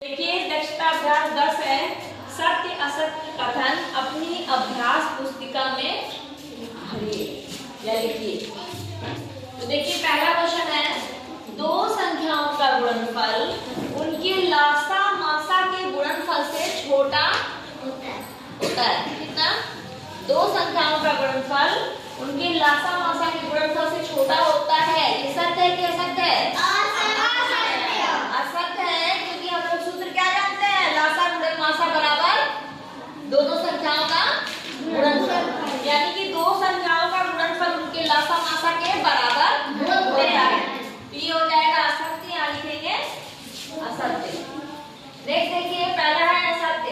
देखिए दक्षता अभ्यास 10 है सत्य असत्य कथन अपनी अभ्यास पुस्तिका में भरिए या लिखिए। तो देखिए पहला क्वेश्चन है दो संख्याओं का गुणनफल उनके लासा मासा के गुणनफल से छोटा होता है। कितना? दो संख्याओं का गुणनफल उनके लासा मासा के गुणनफल से छोटा होता है। ये सत्य है कि असत्य है? असत्य है, क्योंकि हम लोग सूत्र क्या जानते हैं? लासा गुणन मासा बराबर दोनों संख्याओं का गुणनफल, यानी कि दो संख्याओं का गुणनफल उनके लासा मासा के बराबर होता है। तो ये हो जाएगा असत्य, यहाँ लिखेंगे असत्य। नेक्स्ट देखिए पहला है असत्य।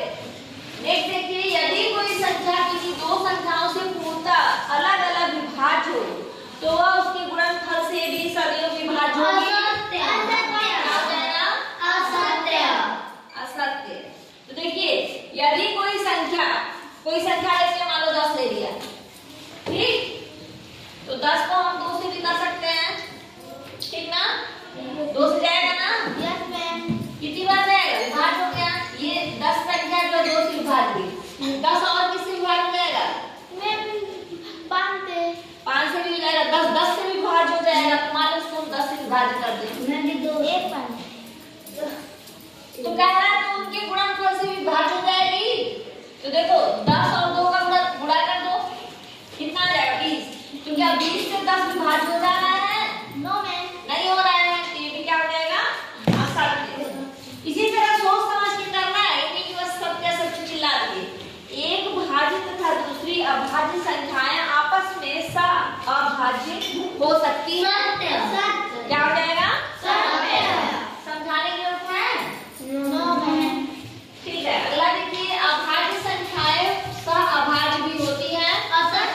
नेक्स्ट देखिए यदि कोई संख्या किसी दो संख्याओं से पूर्णतः अलग अलग विभाज्य हो तो वह उसके गुणनफल से भी सदैव विभाज्य होगी। असत्य। तो देखिए यदि कोई संख्या लेके मान लो 10 ले लिया, ठीक, तो 10 को हम 2 से भी कर सकते हैं, ठीक ना? 2 से जाएगा ना? Yes ma'am. कितनी बार जाएगा? विभाज्य हो गया। ये 10 संख्या जो 2 से विभाज्य हुई, 10 और किससे विभाज्य हो जाएगा? मैम 5 से भी हो जाएगा। 10 से भी विभाज्य हो जाएगा। तो मान लो उसको हम 10 से विभाज्य कर दें, मैंने 2 1 5 तो कह रहा है तो उनके गुणनफल से विभाज्य हो जाएगी। तो देखो 10 और 2 का गुणा कर दो, कितना आ जाएगा? 20। क्योंकि अब 20 से 10 विभाज्य हो रहा है। नो मैम, नहीं हो रहा है। तो ये भी क्या हो जाएगा? असत्य। इसी तरह सोच समझ के करना है, कि बस सत्य सत्य चिल्ला दिए। एक भाज्य तथा दूसरी अभाज्य संख्याएं आपस में सअभाज्य हो सकती है। क्या हो जाएगा? समझाने की जरूरत है? ठीक है। अगला देखिए अभाज्य संख्याएं सअभाज्य भी होती हैं। अभाज्य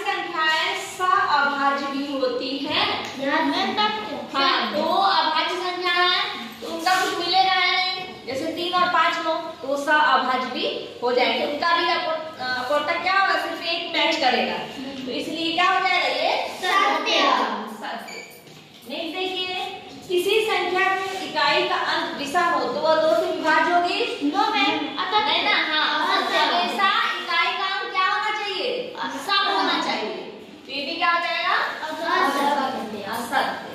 संख्याएं सअभाज्य भी होती हैं। हाँ, दो अभाज्य संख्या है तो उनका कुछ मिलेगा नहीं, जैसे 3 और 5 लो तो सअभाज्य भी हो जाएंगे। उनका भी कोष्टक क्या होगा? सिर्फ एक मैच करेगा, तो इसलिए क्या हो जाएगा? ये सत्य। नेक्स्ट देखिए किसी संख्या की इकाई का अंक विषम हो तो वह 2 से विभाज्य होगी। नो मैम, नहीं ना? हाँ, हमेशा इकाई का अंक क्या होना चाहिए? सम होना चाहिए। तो ये भी क्या हो जाएगा? असत्य।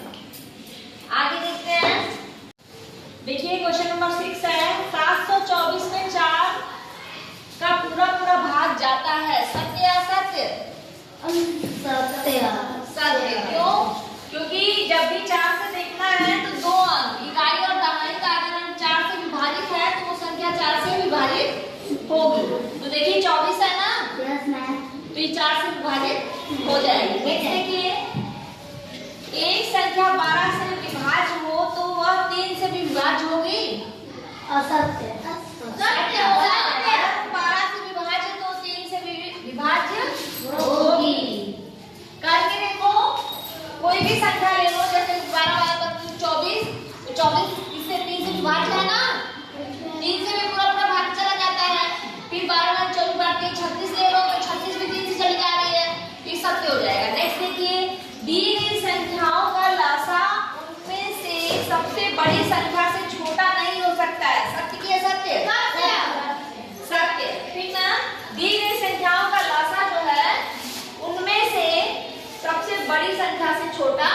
आगे देखते हैं। देखिए क्वेश्चन नंबर 6 है 724 में 4 का पूरा भाग जाता है। सत्य या असत्य? सत्य। क्यों? क्योंकि जब भी 4 से देखना है तो 2 अंक इकाई और दहाई का अगर अंक 4 से विभाजित है तो वो संख्या 4 से विभाजित होगी। तो देखिए 24 है ना? Yes ma'am. तो ये 4 से विभाजित हो जाएगी। नेक्स्ट देखिए एक संख्या 12 से विभाज्य हो तो वह 3 से भी विभाज्य होगी। असत्य। सत्य होगा। 12 से विभाज्य तो 3 से भी विभाज्य होगी। करके देखो कोई भी संख्या ले लो, जैसे 12 24, तो 24 इससे 3 से विभाज्य है ना? 3 से भी पूरा भाग चला जाता है। फिर 12 24 बार 36 ले लो तो 36 भी 3 से चली जा रही है, ये सत्य हो जाएगा। नेक्स्ट देखिए दी गई संख्याओं का लासा उनमें से सबसे बड़ी संख्या से छोटा नहीं हो सकता है। सत्य की असत्य? सत्य, ठीक ना? दी गई संख्याओं का लासा जो है उनमें से सबसे बड़ी संख्या से छोटा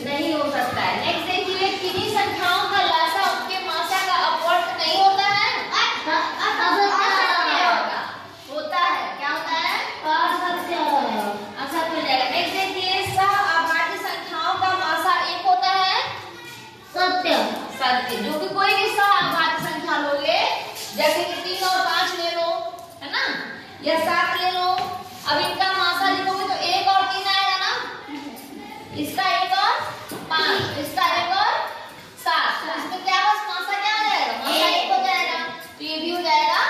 नहीं हो सकता है। नेक्स्ट देखिए किन्हीं संख्याओं का लासा उनके मासा का अपवर्त नहीं होता है। होता है। क्या होता है? असत्य हो जाएगा। नेक्स्ट देखिए सअभाज्य संख्याओं का मासा 1 होता है। सत्य। जो कि कोई भी सअभाज्य संख्या लोगे, जैसे कि 3 और 5 ले लो, है ना, या 7 ले लो, अब इनका मासा लिखोगे तो 1 और 3 आएगा ना? इसका 1 और 5, इसका 1 और 7, तो इसमें क्या बस मासा क्या हो जाएगा? मासा 1 हो जाएगा। तो ये भी हो जाएगा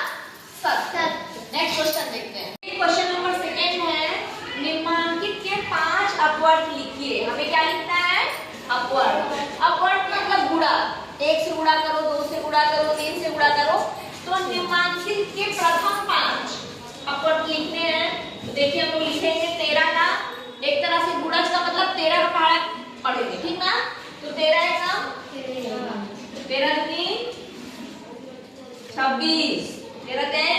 सत्य। नेक्स्ट क्वेश्चन देखते हैं। क्वेश्चन नंबर 2 है निम्नलिखित के 5 अपवर्त लिखिए। हमें क्या लिखना है? अपवर्त। अपवर्त मतलब गुणा, 1 से गुणा करो, 2 से गुणा करो, 3 से गुणा करो। तो निम्नलिखित के प्रथम 5 अपवर्त लिखने हैं। तो देखिए हम लोग लिखेंगे 13 का एक तरह से गुणज का मतलब 13 का पहाड़ा पढ़ेंगे, ठीक ना। तो 13 एकम 13 दूनी 26, 13 तेई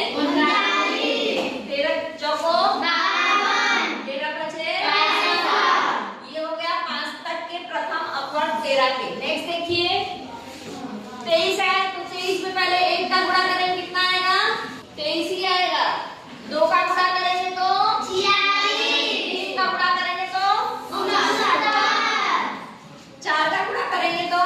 13 चौको 13 पचे। ये हो गया 5 तक के प्रथम अपवर्ग 13 के। नेक्स्ट देखिए 23 है, तो 23 में पहले 1 का गुणा करेंगे, कितना आएगा 23 ही आएगा। 2 का गुणा करेंगे तो 3 का गुणा करेंगे तो 4 का गुणा करेंगे तो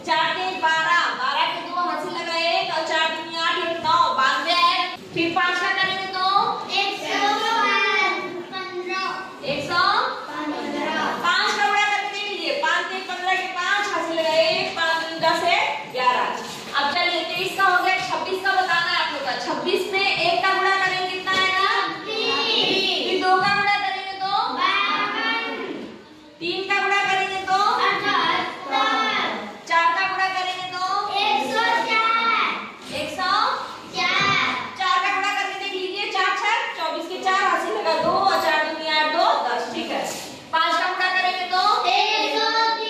4 के 12, 12 के 2 हंसी लगाए और 4 दूनी 8 1 9 92 आए। फिर 5 का करेंगे तो 115 5 का गुणा करके देख लीजिए, 5 के 15 के 5 हंसी लगाए, 5 दूनी 10 है 11। अब चलिए 23 का हो गया, 26 का बताना है आप लोग का। 26 में 1 का गुणा करेंगे, कितना आएगा 20। फिर 2 का गुणा करेंगे तो 3 का गुणा करेंगे तो 4 का गुणा करेंगे तो 104 4 का गुणा करके देख लीजिए, 4 6 24 के 4 हंसी लगा 2 और 4 दूनी 8 2 10, ठीक है। 5 का गुणा करेंगे तो 130।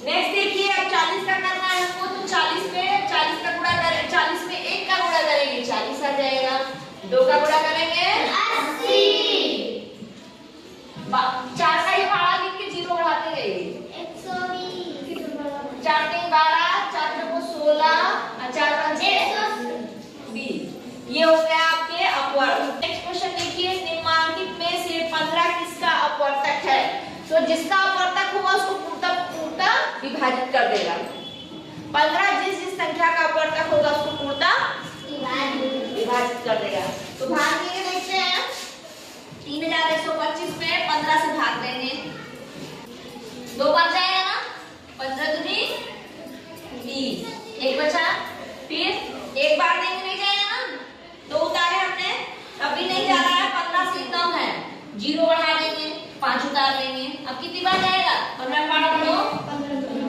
नेक्स्ट देखिए अब 40 का करना है हमको, तो 40 में 40 का गुणा करें, 40 में 1 का गुणा करेंगे 40 आ जाएगा। 2 का गुणा करेंगे 80। 4 का ही पहाड़ा लिख के 0 बढ़ाते गए। 4 के 12, 4 को 16 और 4 5 20। ये हो गया आपके अपवर्ग। नेक्स्ट क्वेश्चन देखिए, निम्नलिखित में से 15 किसका अपवर्तक है। तो जिसका अपवर्तक होगा उसको पूर्णतः विभाजित कर देगा। 15 जिस संख्या का अपवर्तक होगा उसको पूर्णतः विभाजित कर देगा। तो भाग देंगे, देखते हैं 3125 में 15 से भाग देंगे, 2 बच जाएगा ना, 15 दूनी 20, 1 बचा। फिर 1 बार देंगे, नहीं जाएगा ना, 2 उतारे हमने अभी नहीं जा रहा है, 15 से कम है, 0 बढ़ा देंगे, 5 उतार लेंगे। अब कितनी बार जाएगा 15 बार दो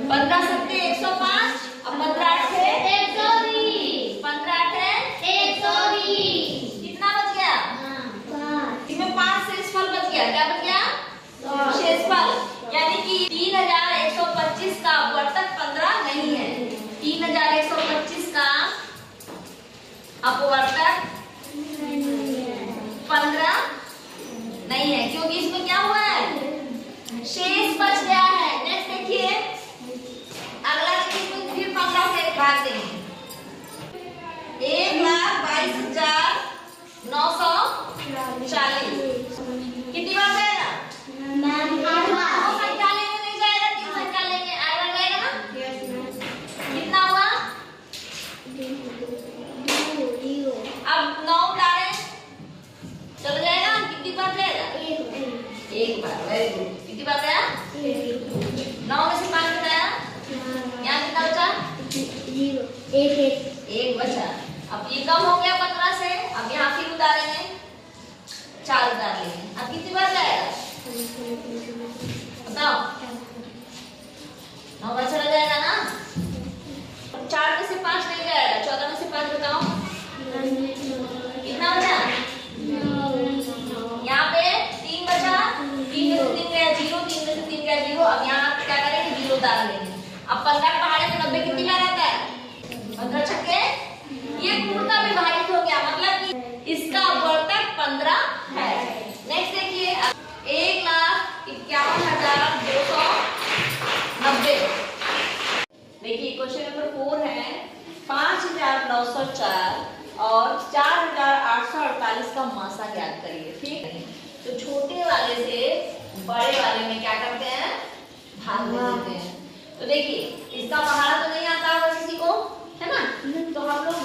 15 सत्ते 105 और 15 8 है 120, 15 8 है 120। कितना बच गया इसमें 5 शेषफल बच गया। क्या बच गया शेषफल, यानी कि 3125 का अपवर्तक 15 नहीं है। 3125 का अपवर्तक 15 नहीं है, क्योंकि इसमें क्या हुआ है शेष बच गया है। नेक्स्ट देखिए अगला देखिए, फिर 15 से भाग देंगे, 1,22,940। कितनी बार जाएगा 2 संख्या लेंगे, नहीं जाएगा, 3 संख्या लेंगे, आएगा जाएगा ना। कितना हुआ अब 9 उतारे चल जाएगा, कितनी बार जाएगा 1 बार। वेरी गुड, कितनी बार गया 9 में से 5 बताया, यहाँ कितना बचा 1 बचा। अब ये कम हो गया 15 से, अब यहाँ फिर उतारेंगे 4 उतार लेंगे। अब कितनी बार जाएगा बताओ, 9 बार चला जाएगा ना। 4 में से 5 नहीं जाएगा, 14 में से 5 बताओ कितना बचा। यहाँ पे 3 बचा, 3 में से 3 गया 0, 3 में से 3 गया 0। अब यहाँ क्या करेंगे 0 उतार लेंगे। अब 15 पहाड़े में 90 कितनी बार आता है 15 छक्के, ये पूर्णतः विभाजित हो गया, मतलब कि इसका अपवर्तक 15 है। नेक्स्ट देखिए 1,51,290। देखिए क्वेश्चन नंबर 4 है 5,904 और 4,848 का मासा ज्ञात करिए। ठीक है, तो छोटे वाले से बड़े वाले में क्या करते हैं भाग देते हैं। तो देखिए इसका पहाड़ा तो नहीं आता होगा किसी को, है ना, तो हम लोग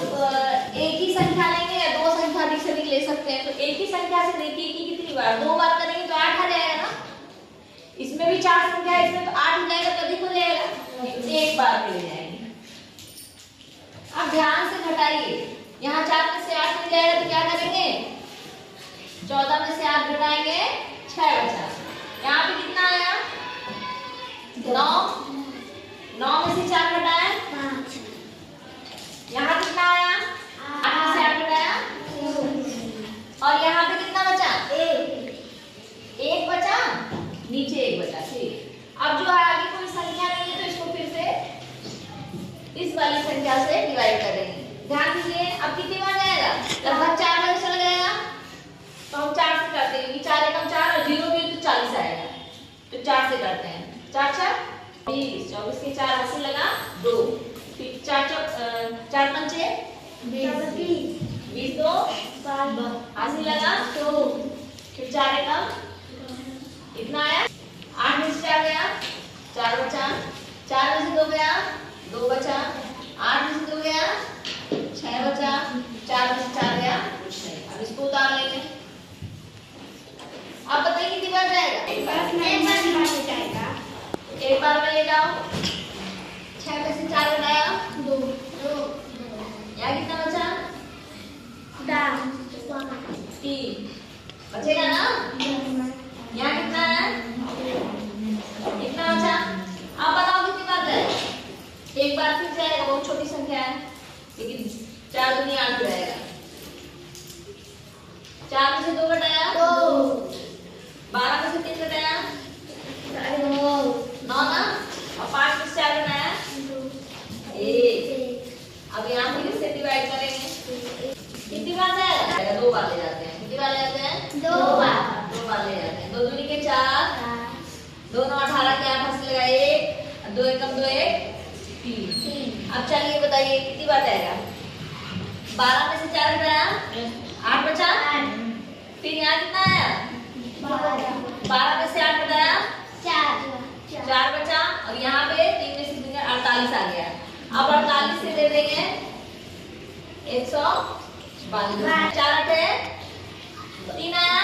एक ही संख्या लेंगे या 2 संख्या अधिक से अधिक ले सकते हैं। तो एक ही संख्या से देखिए कि कितनी बार 2 बार करेंगे तो 8 आ जाएगा ना। इसमें भी 4 संख्या है, इसमें तो 8 हो जाएगा, तो अधिक हो जाएगा, 1 बार ले जाएंगे। अब ध्यान से घटाइए, यहाँ 4 में से 8 मिल जाएगा तो क्या करेंगे 14 में से 8 घटाएंगे 6 बचा। यहाँ पे कितना आया 9, 9 में से 4 घटाया 5। यहाँ कितना आया 8 में से 8 घटाया और यहाँ पे नीचे 1 बचा, ठीक। अब जो आगे कोई संख्या नहीं है तो इसको फिर से इस वाली संख्या से डिवाइड कर देंगे। ध्यान दीजिए, अब कितनी बार जाएगा? लगभग 4 बार चला जाएगा, तो हम 4 से करते हैं क्योंकि 4 एकम 4 और 0 भी तो 40 आएगा, तो 4 से करते हैं। 4 4 20, 24 के 4 हासिल लगा 2, फिर 4 पंचे 20, 2 हासिल लगा 2, फिर 4 एकम कितना आया? 8 में से 4 गया, 4 बचा, 4 में से 2 गया, 2 बचा, 8 में से 2 गया, 6 बचा, 4 में से 4 गया, कुछ नहीं। अब इसको उतार लेंगे। आप बताइए कितनी बार जाएगा? एक बार में ले जाओ। 6 में से 4 बनाया 2, यहाँ कितना बचा? 3 बचेगा ना? यहाँ कितना है? कितना बचा? आप बताओ कितनी बार जाएगा? एक बार फिर जाएगा, बहुत छोटी संख्या है लेकिन 4 दूनी 8 रहेगा। 4 में से 2 घटाया 2, 12 में से 3 घटाया 9 ना, और 5 में से 4 घटाया 1। अब यहाँ फिर इससे डिवाइड करेंगे। कितनी बार जाएगा? 2 बार ले जाते हैं। कितनी बार ले जाते हैं? 2 बार ले जाते हैं। 2 दूनी के 4, 2 9 18 के 8 हासिल लगा 1, 2 एकम 2 1 3। अब चलिए बताइए कितनी बार जाएगा? 12 में से 4 घटाया 8 बचा, फिर यहाँ कितना आया? 12 में से 8 घटाया 4 बचा, और यहाँ पे 3 में से 3 48 आ गया। अब 48 से ले देंगे 152, 4 8 3 आया,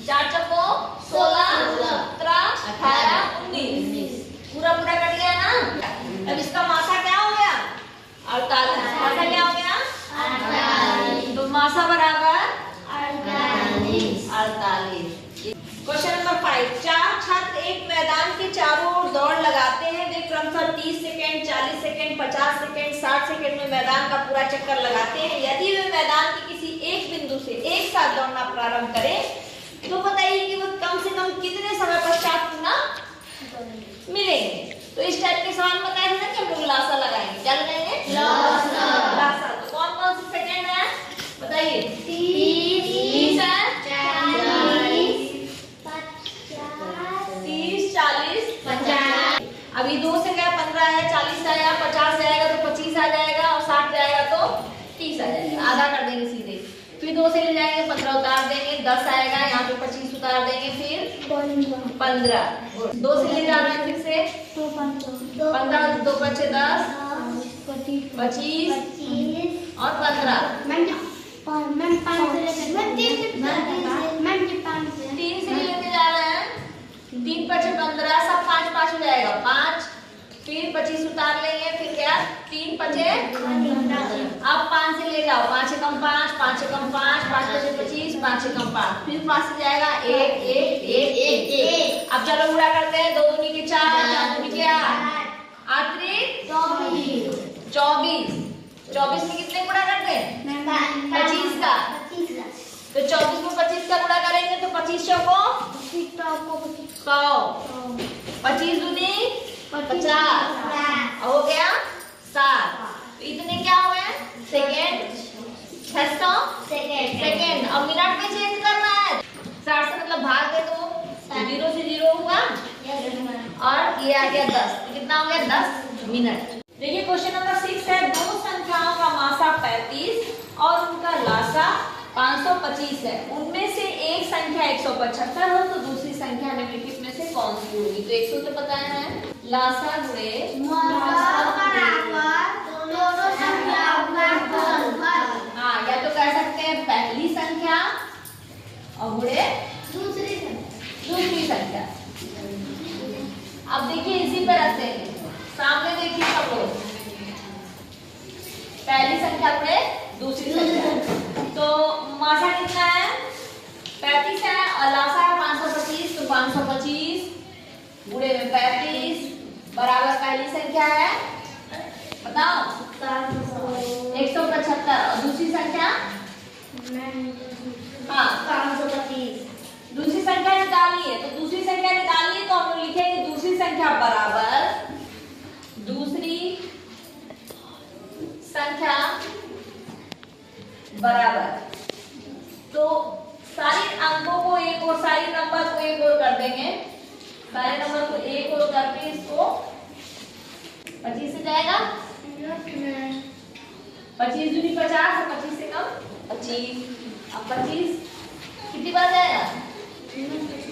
4 चौको 16, 17 18 19, पूरा पूरा कट गया ना। अब इसका मासा क्या हो गया? 48। मासा क्या हो गया? 48। तो मासा बराबर 48। क्वेश्चन नंबर 5, 4 छात्र एक मैदान के चारों ओर दौड़ लगाते हैं। वे क्रमशः 30 सेकंड, 40 सेकंड, 50 सेकंड, 60 सेकंड में मैदान का पूरा चक्कर लगाते हैं। यदि वे मैदान के किसी एक बिंदु से एक साथ दौड़ना प्रारंभ करें तो बताइए कि वो कम से कम कितने समय पश्चात पूरा मिलेंगे। तो इस टाइप के सवाल बताए हैं कि हम लोग लासा लगाएंगे। क्या लगाएंगे? लासा। तो कौन कौन से सेकंड है बताइए? 30 है, 30 40 50। अभी 2 से गया 15 है, 40 आया, 50 जाएगा तो 25 आ जाएगा, और 60 जाएगा तो 30 आ जाएगा। आधा कर देंगे सीधे। फिर 2 से ले जाएंगे 15 उतार देंगे, 10 आएगा, यहाँ पे 25 उतार देंगे, फिर 15। 2 से ले जा रहे हैं फिर से 15, 2 बचे 10, 25 और 15। 3 से लेके जा रहे हैं, 3 बचे 15, सब 5 5 हो जाएगा 5, फिर 25 उतार लेंगे, फिर क्या 3 बचे। अब 5 से ले जाओ, 5 एकम 5, 5 एकम 5, 5 बचे 25, 5 एकम 5, फिर 5 से जाएगा 1 1 1 1 1। अब चलो पूरा करते हैं। 2 दूनी के 4, 4 दूनी के 8, 8 3 24। 24 में कितने गुणा करते हैं? 25 का। तो 24 में 25 का गुणा करेंगे तो 25 चौको 100, 25 दूनी 50, हो गया 7। तो इतने क्या हुए? Second, 600 second. अब मिनट में चेंज करना है। 60 से मतलब भाग दे तो 0 से 0 हुआ, और ये आ गया 10। तो कितना हो गया? 10 मिनट। देखिए क्वेश्चन नंबर 6 है, 2 संख्याओं का मासा 35 और उनका लासा 525 है। उनमें से एक संख्या 175 हो तो दूसरी संख्या निम्नलिखित में से कौन सी होगी? तो 100 तो पता है, लासा गुणे हाँ, या तो कह सकते हैं पहली संख्या और गुणे दूसरी संख्या। अब देखिए इसी पर रखते हैं, सामने देखिए सब लोग, पहली संख्या गुणे दूसरी संख्या। तो मासा कितना है? 35 है, और लासा है 525। तो 525 गुणे में 35 बराबर पहली संख्या है, बताओ 175, और दूसरी संख्या हाँ 525। दूसरी संख्या निकालनी है, तो दूसरी संख्या निकालनी है तो संख्या बराबर दूसरी संख्या बराबर, तो सारे अंकों को एक और सारे नंबर को एक और कर देंगे, सारे नंबर को एक और करके इसको 25 से जाएगा, 25 दूनी 50 और 25 से कम 25। अब 25 कितनी बार जाएगा,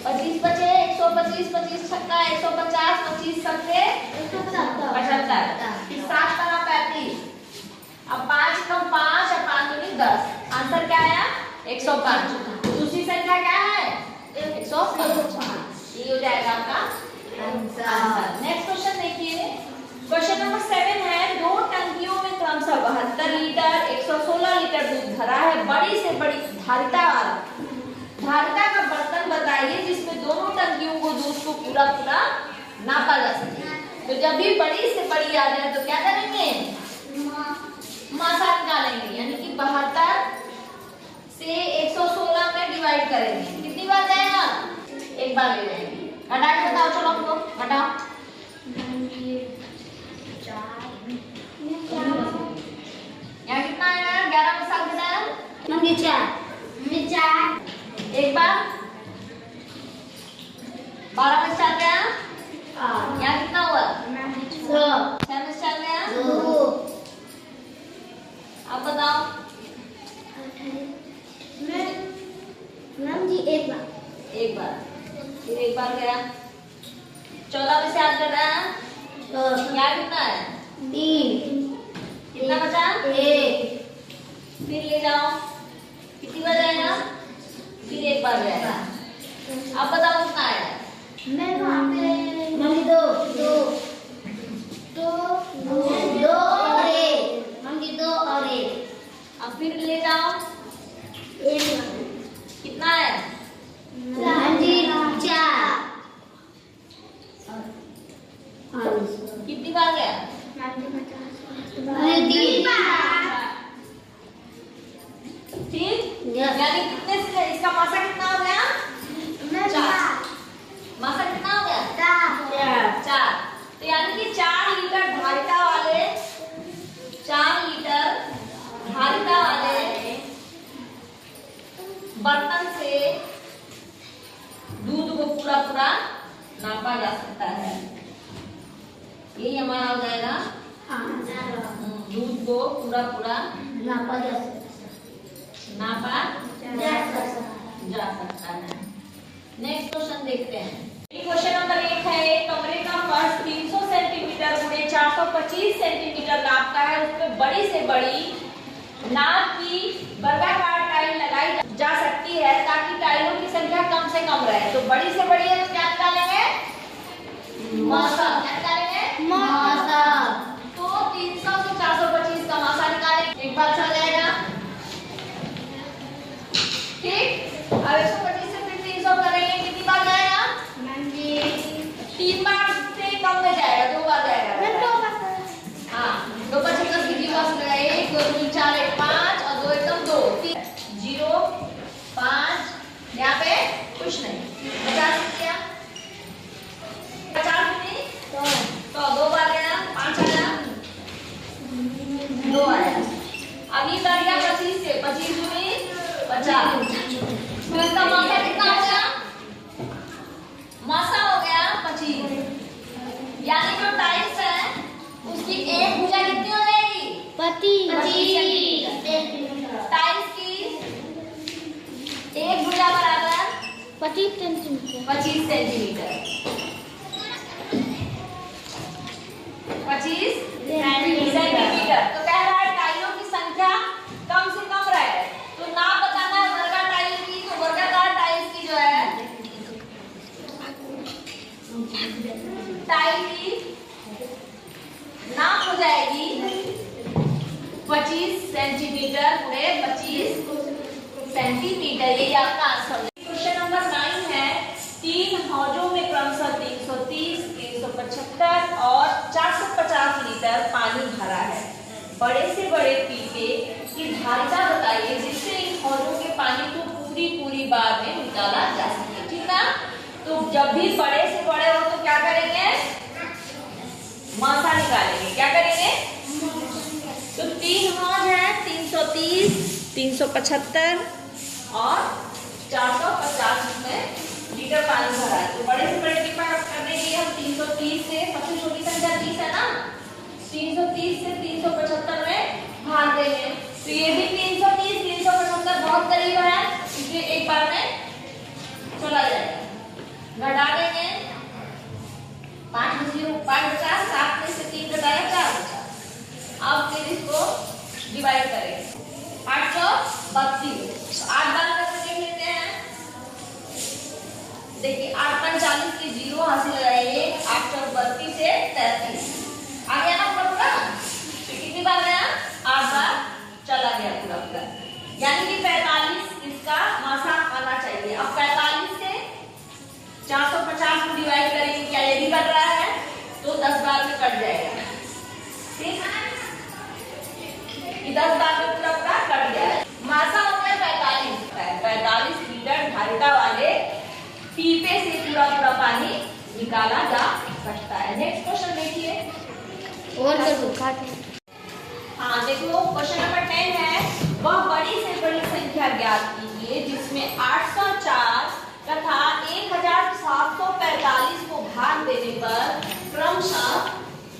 25 बचे 125, 25 छक्का 150, 25 छक्के 75, 7 बना 35। अब 5 कम 5 और 5 दूनी 10, आंसर क्या आया 105। दूसरी संख्या क्या है 105, ये हो जाएगा आपका आंसर। नेक्स्ट क्वेश्चन देखिए, क्वेश्चन नंबर 7 है, दो टंकियों में क्रमशः 72 लीटर 116 लीटर दूध भरा है, बड़ी से बड़ी धारिता का बर्तन बताइए जिसमें दोनों टंकियों को दूध को पूरा पूरा नापा जा सके। तो जब भी बड़ी से बड़ी आ जाए तो क्या करेंगे, मासा निकालेंगे, यानी कि 72 से 116 में डिवाइड करेंगे। कितनी बार जाएगा, एक बार ले जाएंगे। घटा के बताओ, चलो हमको घटाओ। यहाँ कितना आया, 11 में 7 घटाया, 4 एक बार, 12 में 4 गया, यहाँ कितना हुआ 6 में 4 गया, आप बताओ। मैम जी एक बार फिर एक बार गया, 14 में से 8 गया, यहाँ कितना है 3, कितना बचा 1, फिर ले जाओ, कितनी बार जाएगा, फिर एक बार जाएगा। अब बताओ कितना आया, मैं वहाँ पे मम्मी 2 और 1, मम्मी 2 और 1, अब फिर ले जाओ, 1 कितना है मैम जी 4, कितनी बार गया, मैम जी 3 ठीक, यानी कितने से इसका मासा कितना हो गया, 4, मासा कितना हो गया 4। तो यानी कि 4 लीटर धारिता वाले 4 लीटर धारिता वाले बर्तन से दूध को पूरा पूरा नापा जा सकता है। यही हमारा हो जाएगा दूध को पूरा पूरा नापा जा नापा जा सकता है। नेक्स्ट क्वेश्चन देखते हैं। क्वेश्चन नंबर 1 है, एक कमरे का फर्श 300 सेंटीमीटर गुणे 425 सेंटीमीटर नाप का है, उसमें बड़ी से बड़ी नाप की वर्गाकार टाइल लगाई जा सकती है ताकि टाइलों की संख्या कम से कम रहे। तो बड़ी से बड़ी है तो क्या निकालेंगे, मासा। क्या निकालेंगे, मासा। तो 300 से 425 का मासा निकालेंगे, एक बार चल जाएगा, ठीक। अब 125 से फिर 300 करेंगे, कितनी बार जाएगा, 3 बार से कम में जाएगा, 2 बार जाएगा, हाँ 2 बचे 10 की जीवास में 1 2 3 4 1 5 और 2 एकदम 2 3 0 5, यहाँ पे कुछ नहीं, 50 किया, 50 नहीं तो 2 बार गया, 5 आया, 2 आया। अभी बढ़ गया 25 से, 25 दूनी 50, तो इसका मासा कितना हो गया, मासा हो गया 25। यानी जो टाइल्स है उसकी एक भुजा कितनी हो जाएगी, 25 सेंटीमीटर। टाइल्स की एक भुजा बराबर 25 सेंटीमीटर। 25 centimetre, 25 centimetre. तो कह रहा है टाइलों की संख्या कम से कम रहे, तो नाप बताना है वर्गा टाइल की। तो वर्गाकार टाइल्स की जो है टाइल की नाप हो जाएगी 25 सेंटीमीटर गुणे 25 सेंटीमीटर। ये आपका आंसर है। क्वेश्चन नंबर 9 है, 3 हौजों में क्रमशः 330, 375 और 450 लीटर पानी भरा है। बड़े से बड़े पीपे की धारिता बताइए जिससे इन हौजों के पानी को पूरी बार में निकाला जा सके। ठीक ना, तो जब भी बड़े से बड़े हो तो क्या करेंगे, मासा निकालेंगे। क्या करेंगे? तो 3 मौज है 330, 375 और 450 में लीटर पानी भरा है। तो बड़े से बड़े डिब्बा करने के लिए हम 330 से, सबसे छोटी संख्या 30 है ना, 330 से 375 में भाग देंगे। तो ये भी 330, 375 बहुत करीब है, इसलिए एक बार में चला जाएगा। घटा देंगे, 5 में 0 5 बचा, 7 में से 3 घटाया 4 बचा। अब फिर इसको डिवाइड करेंगे 832, 8 बार करके देख लेते हैं। देखिए 8 × 40 की 0 हासिल लगाइए, 8 × 32 से 33 आ गया ना पूरा। तो कितनी बार गया? 8 बार चला गया पूरा। यानी कि 45 इसका मासा आना चाहिए। अब 45 से 450 को डिवाइड करेंगे, क्या ये भी कट रहा है? तो 10 बार में कट जाएगा। ठीक है, 10 बार में पूरा कट गया है। मासा हो गया 45 लीटर धारिता वाले पीपे से पूरा पानी निकाला जा सकता है। नेक्स्ट क्वेश्चन देखिए। और कर दो खाते। हाँ देखो, क्वेश्चन नंबर 10 है, वह बड़ी से बड़ी संख्या ज्ञात कीजिए जिसमें 804 तथा 1745 को भाग देने पर क्रमशः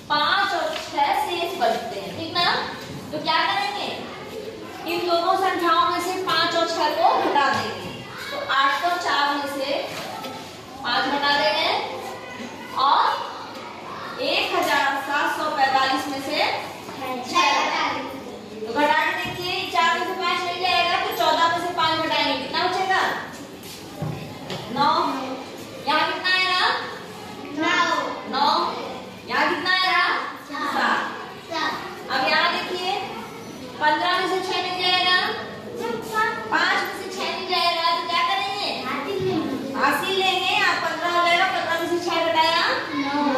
5 और 6 शेष बचते हैं। ठीक ना? तो क्या करेंगे? इन दोनों संख्याओं में से 5 और 6 को घटा देंगे। तो 804 में से 5 घटा देंगे और 1745 में से 6। तो घटा के देखिए, 4 में से 5 मिल जाएगा, तो 14 में से 5 घटाएंगे, कितना बचेगा? 9। यहाँ कितना आएगा? 9। यहाँ कितना आएगा? 7। अब यहाँ देखिए, 15 में से 6 मिल जाएगा, 5 में से 6 मिल जाएगा, तो क्या करेंगे? हासिल लेंगे। आप 15 हो जाएगा, 15 में से 6 घटाया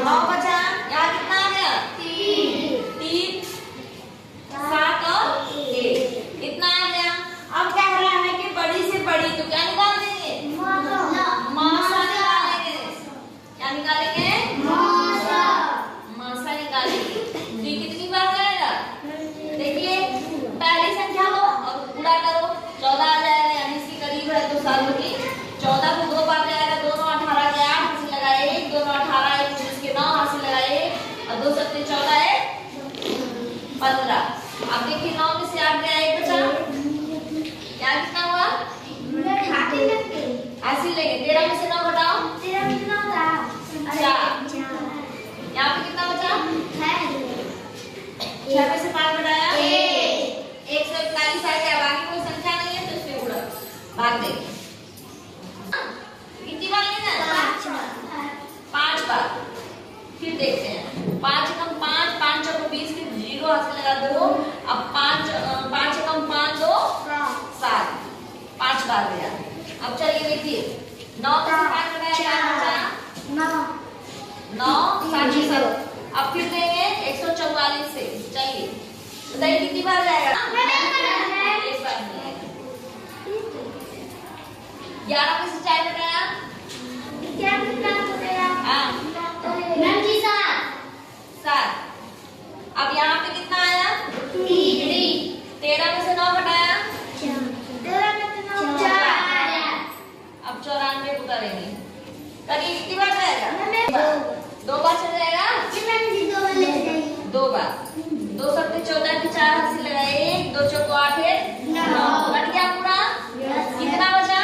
9 बचा। यहाँ कितना आ गया? 3, 7 और 1 इतना आ गया। अब क्या हो रहा है कि बड़ी से बड़ी, तो क्या निकाल देंगे? मासा निकालेंगे। क्या निकालेंगे? मासा निकालेंगे। तो ये कितनी बार जाएगा? देखिए पहली संख्या लो और पूरा करो, 14 आ जाएगा, यानी इसके करीब है तो 7 होगी। 14 को 2 बार जाएगा, 2 9 18 के 8 हासिल लगाए, 1 2 9 18 1 19 के 9 हासिल लगाए और 2 7 14 है 15। अब देखिए 9 में से 8 गया, 1 बचा, क्या कितना हुआ? हासिल लेंगे। 13 में से 9 घटाओ, 4। यहाँ पे कितना बचा? 6 में से 5 घटाया 141 आ गया। बाकी कोई संख्या नहीं है तो इसमें उड़ा भाग देंगे। कितनी बार लेना? 5 बार। फिर देखते हैं, 5 × 5 5 × 20 के 0 हासिल लगा दो। अब 5 × 5 2 7 5 बार गया। अब चलिए देखिए, 9 में से 5 घटाया 9 7। अब फिर देंगे 144 से। चलिए बताइए कितनी बार जाएगा? 1 बार जाएगा। 11 में से 4 घटाया 7। अब यहाँ पे कितना आया? 3। 13 में से 9 घटाया, अब 94 को करेंगे। करिए कितनी बार जाएगा? 2 बार चल जाएगा। 2 बार। 2 7 14 के 4 हासिल लगाए, 1 2 4 8 है 9 कट गया पूरा। कितना बचा?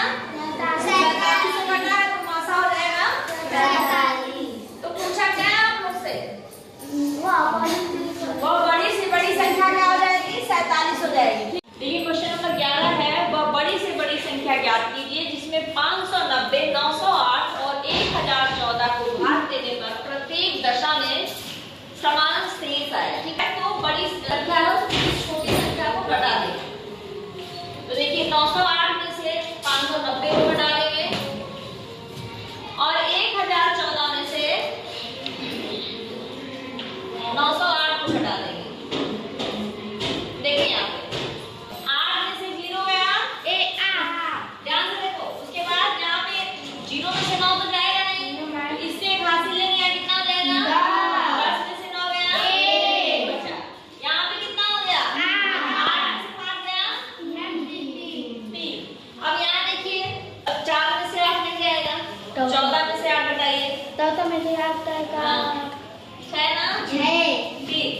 47 से कटा है तो मासा हो जाएगा 47। तो पूछा क्या है आप लोग से? वो बड़ी से बड़ी संख्या क्या हो जाएगी? 47 हो जाएगी। देखिए क्वेश्चन नंबर 11 है, वह बड़ी से बड़ी संख्या ज्ञात कीजिए जिसमें 590, 908 और 1014 को भाग देने पर प्रत्येक दशा में समान शेष आए। ठीक है, तो बड़ी संख्या है उसकी छोटी संख्या को घटा देंगे। तो देखिए 908 में से 590 को घटा देंगे और 1014 में से 908 को घटा देंगे। देखिए यहाँ पे 8 में से 0 गया, 8 ध्यान से देखो। उसके बाद यहाँ पे 0 में से 9 तो जाएगा नहीं, तो इससे एक हासिल लेंगे, कितना हो जाएगा? 10 में से 9 14 में से 8 घटाइए। तो में से 8 का 6 ना 6। ठीक,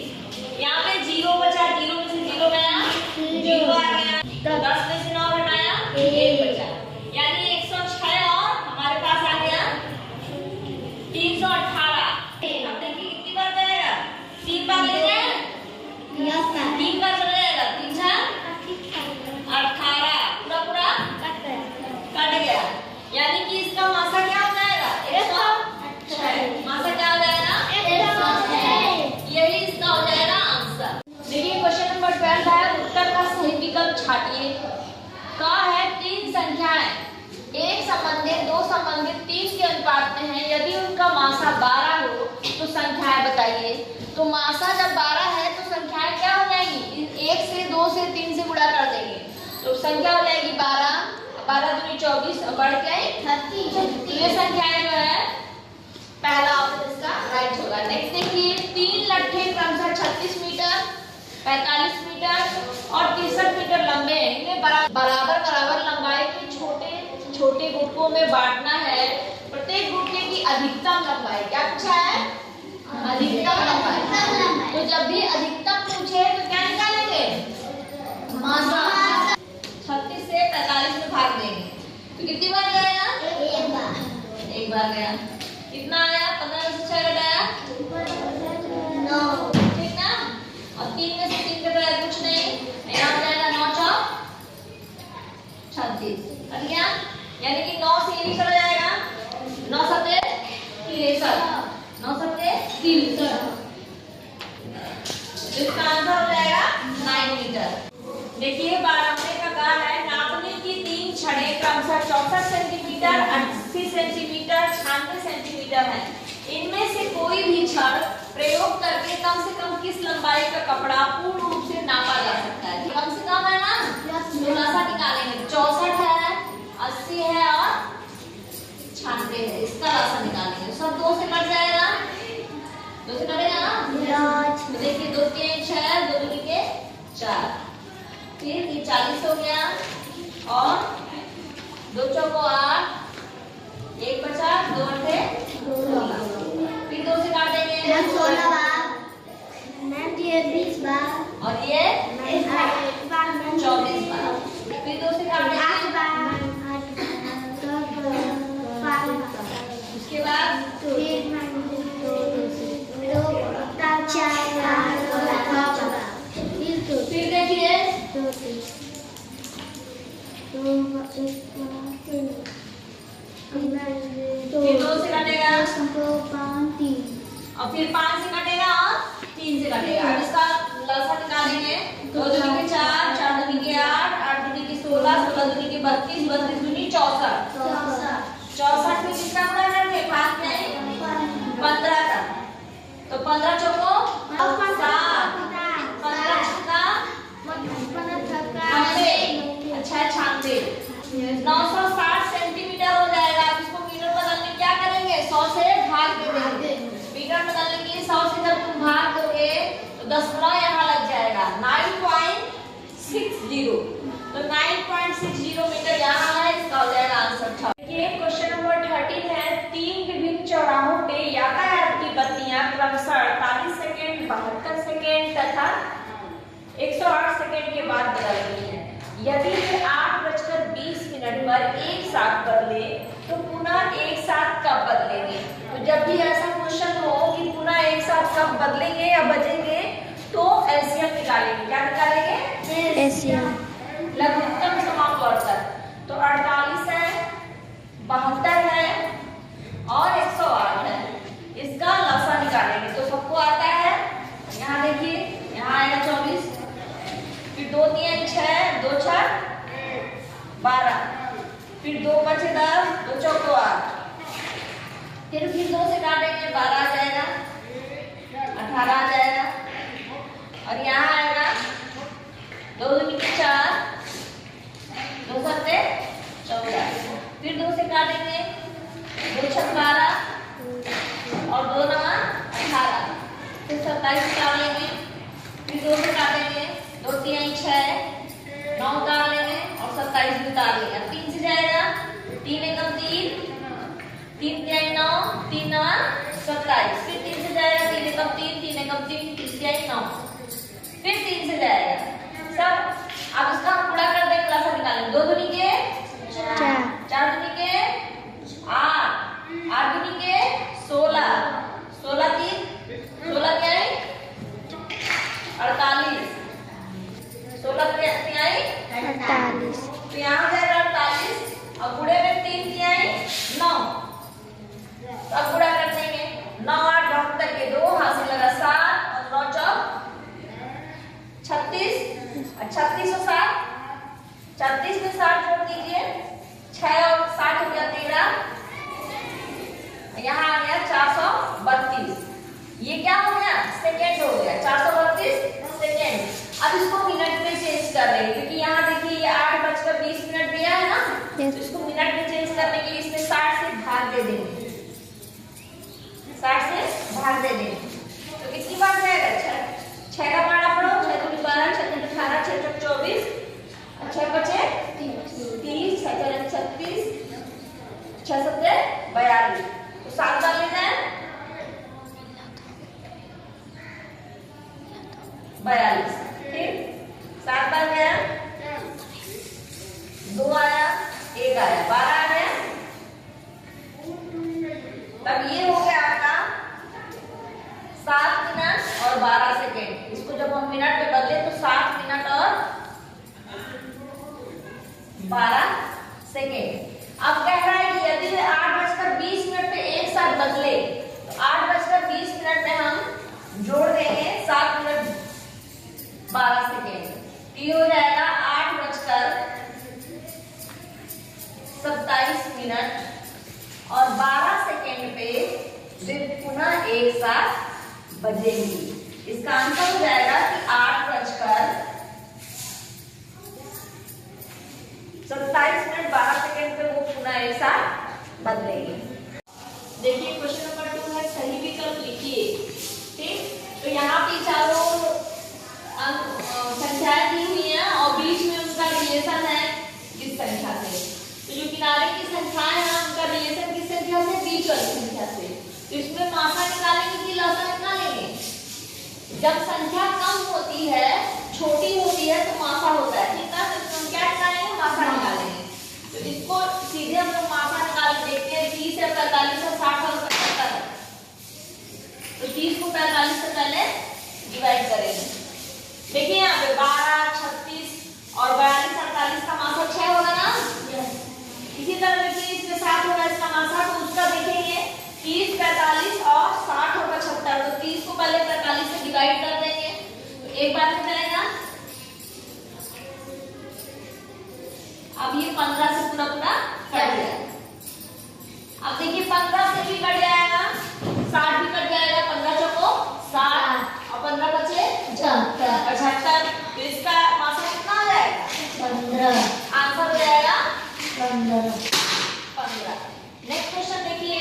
यहाँ पे 0 बचा, 0 में से 0 गया, 0 आ गया। 10 में से 9 घटाया, 1 बचा, यानी 106 और हमारे पास आ गया 318। अब देखिए कितनी बार जाएगा, 3 बार ले जाए, 3 बार चला जाएगा, 3 4 18, पूरा पूरा कट गया, यानी कि इसका मासा क्या हो जाएगा 106। मासा क्या हो जाएगा 106, यही इसका हो जाएगा आंसर। देखिए क्वेश्चन नंबर 12 है, उत्तर का सही विकल्प छाटिए। का है 3 संख्याएं एक संबंधित 2 संबंधित 3 के अनुपात में है, यदि उनका मासा 12 हो तो संख्याएं बताइए। तो मासा जब 12 है तो संख्याएं क्या हो जाएंगी, 1 से 2 से 3 से गुणा कर देंगे तो संख्या हो जाएगी 12, 12 दूनी 24 और बढ़ के आई 36। ये संख्याएं जो है पहला ऑप्शन इसका राइट होगा। नेक्स्ट देखिए, 3 लट्ठे क्रमशः 36 मीटर, 45 मीटर और 63 मीटर लंबे हैं। इन्हें बराबर लंबाई के छोटे छोटे गुटकों में बांटना है। प्रत्येक गुटके की अधिकतम लंबाई क्या पूछा है, अधिकतम लंबाई। तो जब भी अधिकतम पूछे तो क्या निकालेंगे, मासा। 36 से 45 में भाग देंगे तो कितनी बार गया, एक बार गया। कितना आया, 15 में से 6 घटाया 9, ठीक ना। और 3 में से 3 घटाया कुछ नहीं, यहाँ हो जाएगा 9 चौक 36, कट गया, यानी कि 9 से ये चला जाएगा, 9 सत्ते 63, 9 सत्ते 63, इसका आंसर हो जाएगा 9 मीटर। देखिए 12वें का गाल है, नापने की 3 छड़े क्रमशः 64 सेंटीमीटर, 80 सेंटीमीटर, 96 सेंटीमीटर है। इनमें से कोई भी छड़ प्रयोग करके कम से कम किस लंबाई का कपड़ा पूर्ण रूप से नापा जा सकता है। कम से कम है ना, थोड़ा सा निकालेंगे, 64 है, 80 है और 96 है, इसका रास्ता निकालेंगे। सब 2 से कट जाएगा, 2 से कटेगा ना, तो देखिए 2 3 6, 2 2 के 4, फिर ये 40 हो गया और 2 चौको 8, 1 बचा, 2 अठे 16, फिर 2 से काटेंगे 16 बार, 20 बार और ये 24 बार, फिर 2 से काटेंगे 8 बार, उसके बाद फिर देखिए फिर 2 से काटेगा और फिर 5 से काटेगा और 3 से काटेगा। अब इसका लसा निकालेंगे, 2 दूनी के 4, 4 दूनी के 8, 8 दूनी के 16, 16 दूनी के 32, 32 दूनी 64, 64 में किसका गुणा करेंगे, 5 में 15 का, तो 15 चौको 7, 15 छक्का 96, अच्छा 96, 960 सेंटीमीटर हो जाएगा। अब इसको मीटर बदलने क्या करेंगे, 100 से भाग दे देंगे। मीटर बदलने के लिए 100 से जब तुम भाग दोगे तो 10 गुना यहाँ लग जाएगा, 9.60, तो 9.60 मीटर यहाँ है, इसका हो जाएगा आंसर। ये क्वेश्चन नंबर 13 है, 3 विभिन्न चौराहों पे यातायात की बत्तियां क्रमशः 48 सेकेंड, 72 सेकेंड तथा 108 सेकेंड के बाद बदल रही है। यदि वे 8:20 पर एक साथ बदले तो पुनः एक साथ कब बदलेंगे। तो जब भी ऐसा क्वेश्चन हो कि पुनः एक साथ कब बदलेंगे या बजेंगे तो एलसीएम निकालेंगे। क्या निकालेंगे, एलसीएम, लघुत्तम समापवर्तक। तो 48 है, 72 है और 108 है, इसका लसा निकालेंगे। तो सबको आता है, यहाँ देखिए, यहाँ आएगा 24, फिर 2 3 6, 2 4 12, फिर 2 5 10, 2 चौको 8, फिर 2 से काटेंगे 12 आ जाएगा, 18 आ जाएगा और यहाँ आएगा 2 दूनी के 4, 2 सत्ते 14, फिर 2 से काटेंगे 2 छक 12 और 2 नवा 18, फिर 27 उतार लेंगे, फिर 2 से काटेंगे, 2 3 6, 9 उतार लेंगे और 27 भी उतार लेंगे। 3 से जाएगा, 3 एकम 3, 3 9 27, फिर 3 से जाएगा 3 एकम 3, 3 एकम 3, 3 से 9, फिर 3 से जाएगा सब। अब इसका हम गुणा कर देंगे, लसा निकालेंगे। 2 दूनी के 4, 4 दूनी के 8, 8 दूनी के 16, 16 3, 16 क्या है 48, 16 क्या है 48। तो यहाँ हो जाएगा 48। अब गुणे में 3 दिया है 9, तो अब गुणा कर देंगे। 9 8 72 के 2 हासिल लगा 7 और 9 चौक 36, 36 और 7, 36 में 7 जोड़ दीजिए, 6 और 7 हो गया 13, यहाँ आ गया 432। ये क्या हो गया सेकेंड हो गया 432 सेकेंड। अब इसको मिनट में चेंज कर देंगे, क्योंकि यहाँ देखिए ये 8:20 दिया है ना, तो इसको मिनट में चेंज करने के लिए इसमें 60 से भाग दे देंगे, 60 से भाग दे देंगे। तो कितनी बार जाएगा 6 का माना पड़ो, 6 दूनी 12, 6 दूनी 18, 6 चौक 24, 6 बचे 30, 6 चौक 36, 6 सत्ते 42। तो 7 बार ले जाए 42, ठीक 7 बार गया 2 आया 1 आया 12 आ गया। तब ये हो गया आपका 7 मिनट और 12 सेकेंड। इसको जब हम मिनट में बदले तो 7 मिनट और 12 सेकेंड। अब कह रहा है कि यदि 8:20 पे एक साथ बदले तो 8:20 में हम जोड़ देंगे 7 मिनट 12 सेकेंड, तो ये हो जाएगा 8:27 और 12 सेकेंड पे फिर पुनः एक साथ बजेंगी। इसका आंसर हो जाएगा कि 8:27 पे वो पुनः एक साथ बदलेंगे। देखिए क्वेश्चन नंबर 2 है, सही विकल्प लिखिए। ठीक, तो यहाँ पे चारों संख्याएं दी हुई हैं और बीच में उनका रिलेशन है किस संख्या से। तो जो किनारे की संख्याएं हैं उनका रिलेशन किस संख्या से, बीच वाली संख्या से। तो इसमें मासा निकालेंगे कि लसा निकालेंगे। जब संख्या कम होती है, छोटी होती है तो मासा होता है, ठीक है। तो इसमें क्या निकालेंगे, मासा निकालेंगे। तो इसको सीधे हम लोग मासा निकाल देखते हैं। 30 है 45 है 60 और 75, तो 30 को 45 से पहले डिवाइड करेंगे। देखिए यहाँ पे 12 36 और 42 48 का मासा 6 होगा ना। इसी तरह देखिए इसमें 7 होगा इसका मासा, तो उसका देखेंगे 30 45 और 60 होगा 76, तो 30 को पहले 45 से डिवाइड कर देंगे तो एक बार में जाएगा। अब ये 15 से पूरा पूरा कट जाएगा। अब देखिए 15 से भी कट जाएगा, 60 भी कट जाएगा, 15 चौको 60 और 15 बचे 75। तो इसका मासा कितना आ जाएगा 15, आंसर हो जाएगा 15। नेक्स्ट क्वेश्चन देखिए,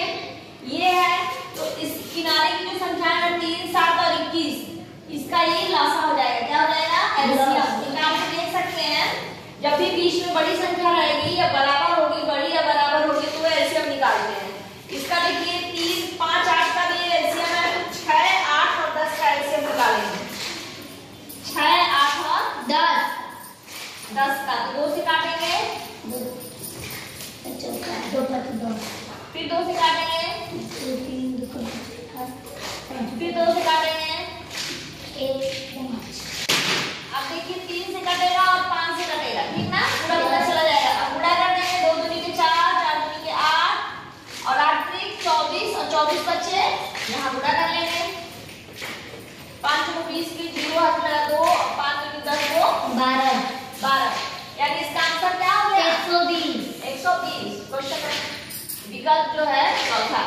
ये है तो इस किनारे की जो संख्या है 3 7 और 21, इसका ये लासा हो जाएगा। क्या हो जाएगा, एलसीएम। आप देख सकते हैं जब भी बीच में बड़ी संख्या रहेगी या बराबर होगी, बड़ी या बराबर होगी, तो एलसीएम निकालते हैं। इसका देखिए 3 5 8 का भी एलसीएम है, तो 6 8 और 10 का एलसीएम निकालेंगे। 6 8 और 10 का तो 2 से काटेंगे, फिर 2 से काटेंगे, फिर 2 से काटेंगे, अब देखिए 3 से कटेगा और 5 से कटेगा, ठीक ना, पूरा पूरा चला जाएगा। अब गुणा कर देंगे, 2 दूनी के 4 4 दूनी के 8 और 8 त्रिक 24 और 24 बचे, यहाँ गुणा कर लेंगे। 5 को 20 की 0 हाथ लगा 2 और 5 की 10 को 12, यानी इसका आंसर क्या हो गया 120। क्वेश्चन विकल्प जो है चौथा।